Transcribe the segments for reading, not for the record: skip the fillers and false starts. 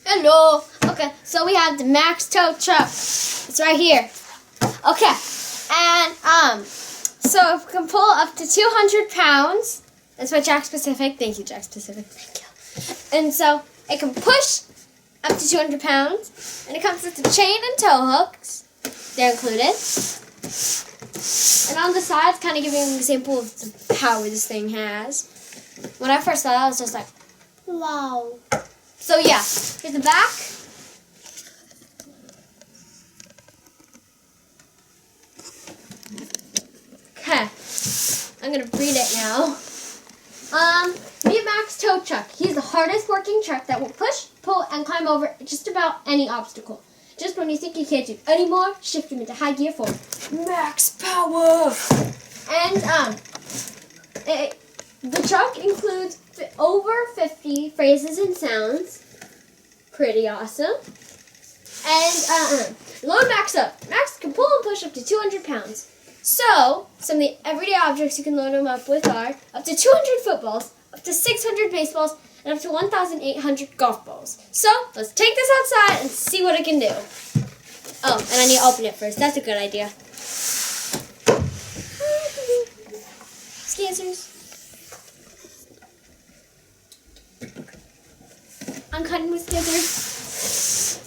Hello. Okay, so we have the Max tow truck. It's right here. Okay, and so it can pull up to 200 pounds. That's by Jakks Pacific. Thank you, Jakks Pacific. Thank you. And so it can push up to 200 pounds, and it comes with the chain and tow hooks. They're included. And on the sides, kind of giving an example of the power this thing has. When I first saw it, I was just like, wow. So yeah, here's the back. Okay, I'm gonna read it now. Meet Max tow truck. He's the hardest working truck that will push, pull, and climb over just about any obstacle. Just when you think you can't do anymore, shift him into high gear for max power. And the truck includes over 50 phrases and sounds. Pretty awesome. And load Max up. Max can pull and push up to 200 pounds. So, some of the everyday objects you can load him up with are up to 200 footballs, up to 600 baseballs, and up to 1,800 golf balls. So, let's take this outside and see what it can do. Oh, and I need to open it first. That's a good idea. Scissors. I'm cutting with scissors.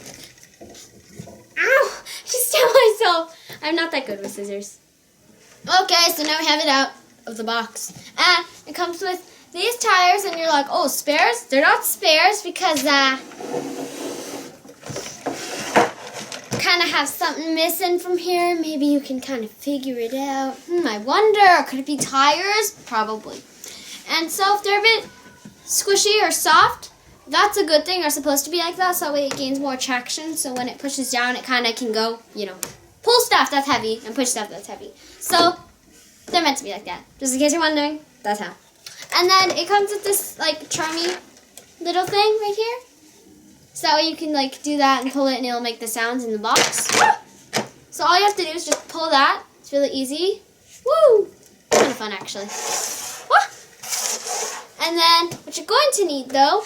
Ow! I just stabbed myself. I'm not that good with scissors. Okay, so now we have it out of the box. And it comes with these tires, and you're like, oh, spares? They're not spares because kind of have something missing from here. Maybe you can kind of figure it out. I wonder, could it be tires? Probably. And so if they're a bit squishy or soft, that's a good thing. They're supposed to be like that, so that way it gains more traction. So when it pushes down, it kind of can go, pull stuff that's heavy and push stuff that's heavy. So they're meant to be like that. Just in case you're wondering, that's how. And then it comes with this charmy little thing right here. So that way you can do that and pull it, and it'll make the sounds in the box. So all you have to do is just pull that. It's really easy. Woo! Kind of fun actually. And then what you're going to need though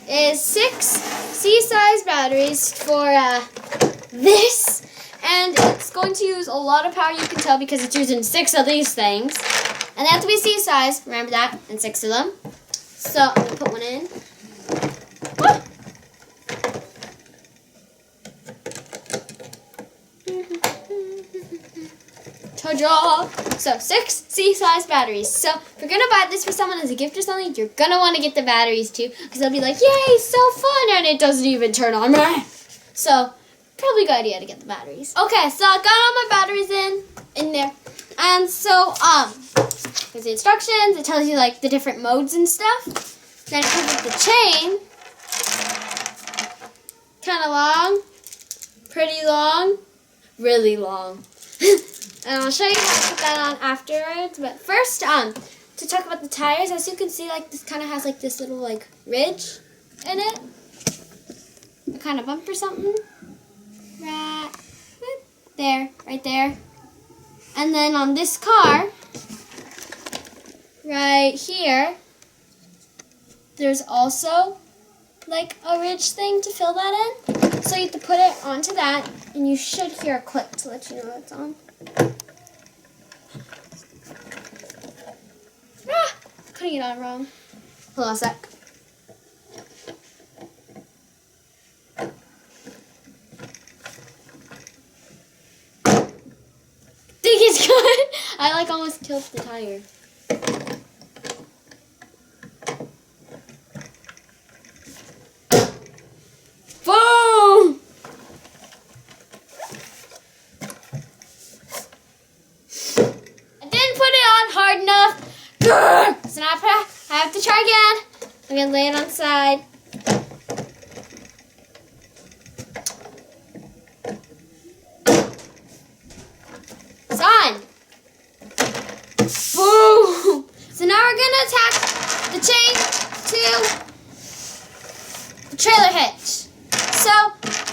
is 6 C-size batteries for this. And it's going to use a lot of power, you can tell, because it's using 6 of these things. And they have to be C-size, remember that, and 6 of them. So I'm going to put one in. Ta-da! So 6 C-size batteries. So if you're going to buy this for someone as a gift or something, you're going to want to get the batteries too, because they'll be like, yay, so fun, and it doesn't even turn on. So probably a good idea to get the batteries. Okay, so I got all my batteries in there. And so, there's the instructions. It tells you, the different modes and stuff. Then it comes with the chain. Kind of long. Pretty long. Really long. And I'll show you how to put that on afterwards. But first, to talk about the tires, as you can see, this kind of has, this little, ridge in it. A kind of bump or something. Right there. And then on this car, right here, there's also a ridge thing to fill that in. So you have to put it onto that, and you should hear a click to let you know it's on. Putting it on wrong. Hold on a sec. It's good. I almost killed the tire. Boom! I didn't put it on hard enough. So now I have to try again. I'm gonna lay it on the side. Boom! So now we're going to attach the chain to the trailer hitch. So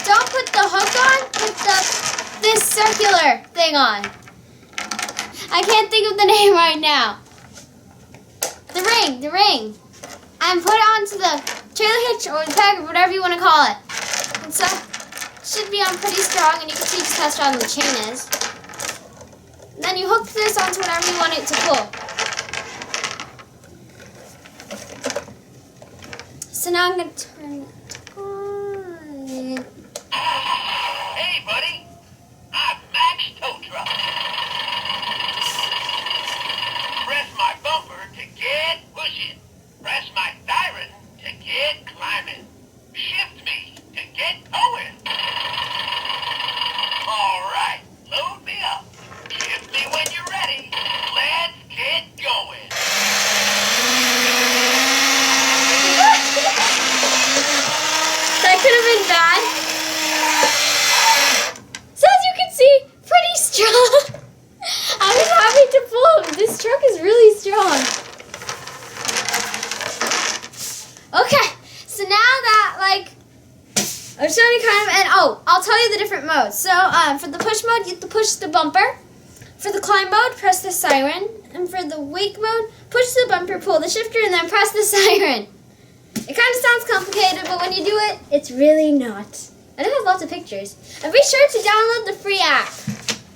don't put the hook on, put this circular thing on. I can't think of the name right now. The ring. And put it onto the trailer hitch or peg or whatever you want to call it. And so it should be on pretty strong, and you can see just how strong the chain is. And then you hook this onto whatever you want it to pull. So now I'm going to turn it on. Hey, buddy. I'm Max Tow Truck. Press my bumper to get pushing. Press my siren to get climbing. Shift me to get going. All right, load me up. Shift me when you're ready. Let's get going. That could have been bad. So as you can see, pretty strong. I was happy to pull him. This truck is really strong. Okay, so now that I'm showing you kind of, and I'll tell you the different modes. So for the push mode, you have to push the bumper. For the climb mode, press the siren. And for the wake mode, push the bumper, pull the shifter, and then press the siren. It kind of sounds complicated, but when you do it, it's really not. And it has lots of pictures. And be sure to download the free app.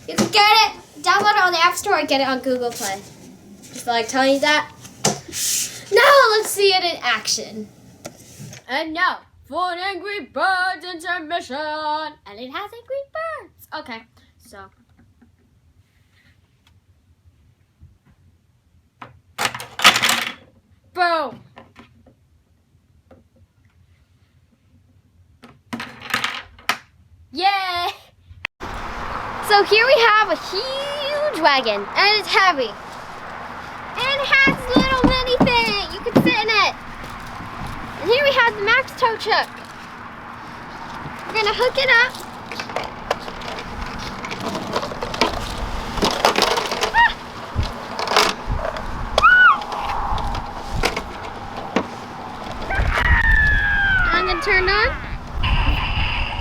You can get it, download it on the App Store, or get it on Google Play. Just feel like telling you that. Now let's see it in action. And now, for an Angry Birds intermission. And it has Angry Birds. Okay, so. Boom. Yay! So here we have a huge wagon, and it's heavy. And it has a little mini thing. You can sit in it. And here we have the Max tow truck. We're gonna hook it up. I'm gonna turn it on.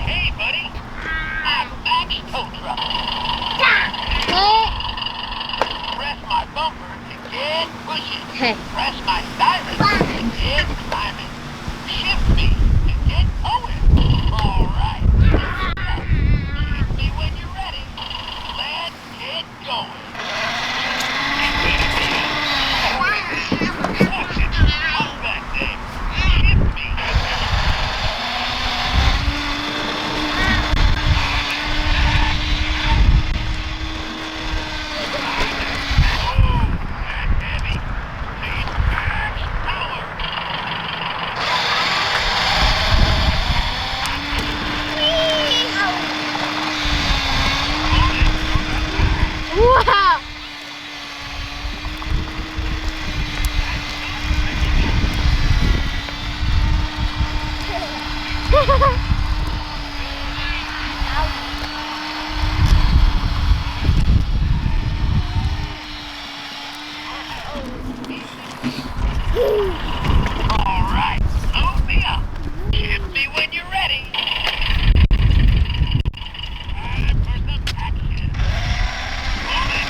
Hey, buddy. I'm Max Tow Truck. Press my bumper to get pushing. Hey. Press my siren to get climbing. Shift me to get going. All right. Shift me when you're ready. Let's get going. Watch it. Up that thing. Shift me. Wow! All right, load me up. Shift me when you're ready. Time for some action. Roll it.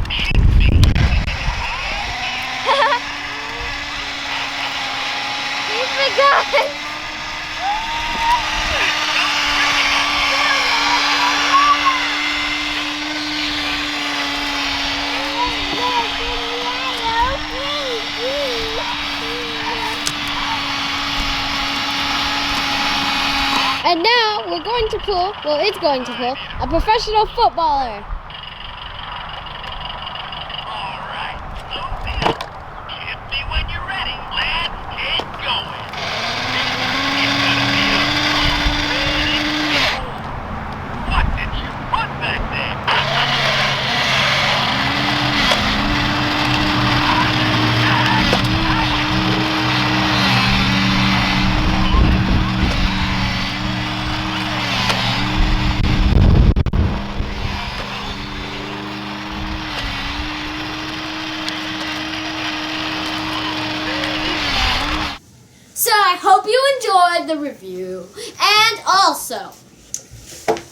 Shift me. He's my God! And now we're going to pull, well, it's going to pull, a professional footballer. All right, load me up. Shift me when you're ready. Let's get going. It's gonna be a really go. What did you put back there? So I hope you enjoyed the review. And also,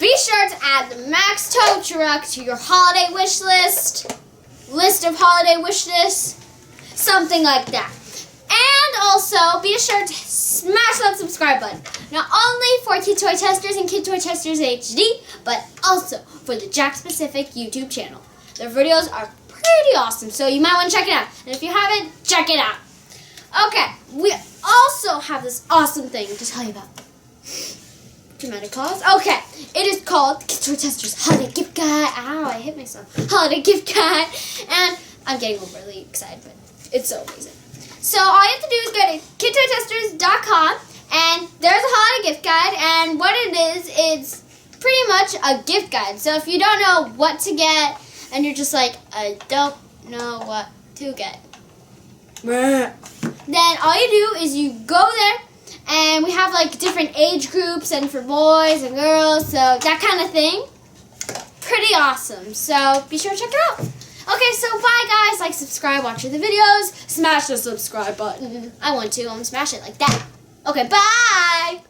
be sure to add the Max tow truck to your holiday wish list of holiday wish lists. something like that. And also, be sure to smash that subscribe button. Not only for KidToyTesters and KidToyTesters HD, but also for the Jakks Pacific YouTube channel. Their videos are pretty awesome, so you might want to check it out. And if you haven't, check it out. Okay, we also have this awesome thing to tell you about. Dramatic pause. Okay, it is called KidToyTesters Holiday Gift Guide. Ow, I hit myself. Holiday Gift Guide. And I'm getting overly excited, but it's so amazing. So all you have to do is go to KidToyTesters.com, and there's a holiday gift guide, and what it is, it's pretty much a gift guide. So if you don't know what to get, and you're just like, I don't know what to get, then all you do is you go there, and we have like different age groups, and for boys and girls, so that kind of thing. Pretty awesome. So be sure to check it out. Okay, so bye guys. Like, subscribe, watch the videos, smash the subscribe button. I want to smash it like that. Okay, bye!